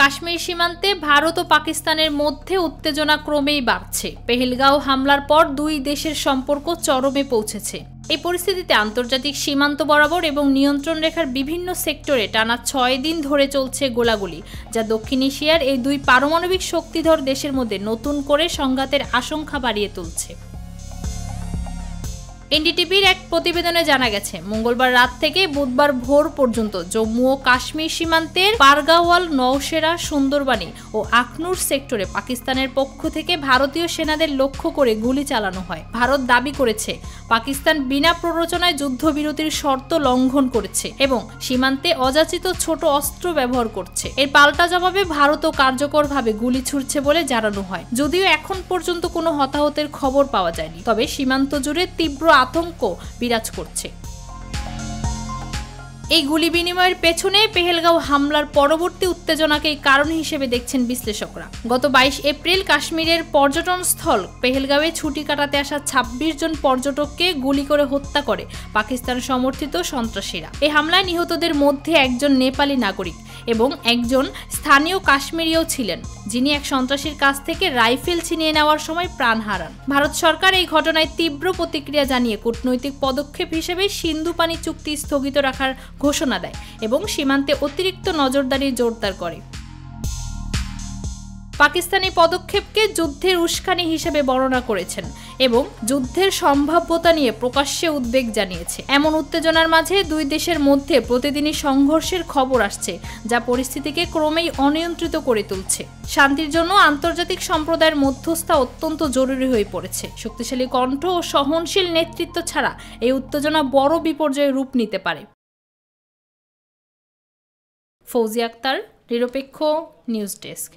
কাশ্মীর সীমান্তে ভারত ও পাকিস্তানের মধ্যে উত্তেজনা ক্রমেই বাড়ছে। পেহেলগাঁও হামলার পর দুই দেশের সম্পর্ক চরমে পৌঁছেছে। এই পরিস্থিতিতে আন্তর্জাতিক সীমান্ত বরাবর এবং নিয়ন্ত্রণ রেখার বিভিন্ন সেক্টরে টানা 6 দিন ধরে চলছে গোলাগুলি, যা দক্ষিণ এশিয়ার এই দুই পারমাণবিক শক্তিধর দেশের মধ্যে নতুন করে সংঘাতের আশঙ্কা বাড়িয়ে তুলছে। এনডিটিভির এক প্রতিবেদনে জানা গেছে, মঙ্গলবার রাত থেকে বুধবার ভোর পর্যন্ত জম্মু ও কাশ্মীর সীমান্তের পারগাওয়াল, নওশেরা, সুন্দরবানি ও আখনুর সেক্টরে পাকিস্তানের পক্ষ থেকে ভারতীয় সেনাদের লক্ষ্য করে গুলি চালানো হয়। ভারত দাবি করেছে পাকিস্তান বিনা প্ররোচনায় যুদ্ধবিরতির শর্ত লঙ্ঘন করেছে এবং সীমান্তে অযাচিত ছোট অস্ত্র ব্যবহার করছে। এর পাল্টা জবাবে ভারতও কার্যকরভাবে গুলি ছুড়ছে বলে জানানো হয়। যদিও এখন পর্যন্ত কোনো হতাহতের খবর পাওয়া যায়নি, তবে সীমান্ত জুড়ে তীব্র আতঙ্ক বিরাজ করছে। এই গুলি বিনিময়ের পেছনে পেহেলগাঁও হামলার পরবর্তী উত্তেজনাকেই কারণ হিসেবে দেখছেন বিশ্লেষকরা। গত 22 এপ্রিল কাশ্মীরের পর্যটন স্থল পেহেলগাঁওয়ে ছুটি কাটাতে আসা 26 জন পর্যটককে গুলি করে হত্যা করে পাকিস্তান সমর্থিত সন্ত্রাসীরা। এই হামলায় নিহতদের মধ্যে একজন নেপালি নাগরিক এবং একজন স্থানীয় কাশ্মীরিও ছিলেন, যিনি এক সন্ত্রাসীর কাছ থেকে রাইফেল ছিনিয়ে নেওয়ার সময় প্রাণ হারান। ভারত সরকার এই ঘটনায় তীব্র প্রতিক্রিয়া জানিয়ে কূটনৈতিক পদক্ষেপ হিসেবে সিন্ধু পানি চুক্তি স্থগিত রাখার ঘোষণা দেয় এবং সীমান্তে অতিরিক্ত নজরদারি জোরদার করে। পাকিস্তানি পদক্ষেপকে যুদ্ধের উস্কানি হিসেবে বর্ণনা করেছেন এবং যুদ্ধের সম্ভাব্যতা নিয়ে প্রকাশ্যে উদ্বেগ জানিয়েছে। এমন উত্তেজনার মাঝে দুই দেশের মধ্যে প্রতিদিনই সংঘর্ষের খবর আসছে, যা পরিস্থিতিকে ক্রমেই অনিয়ন্ত্রিত করে তুলছে। শান্তির জন্য আন্তর্জাতিক সম্প্রদায়ের মধ্যস্থতা অত্যন্ত জরুরি হয়ে পড়েছে। শক্তিশালী কণ্ঠ ও সহনশীল নেতৃত্ব ছাড়া এই উত্তেজনা বড় বিপর্যয়ের রূপ নিতে পারে। ফৌজিয়া আক্তার, নিরপেক্ষ নিউজ ডেস্ক।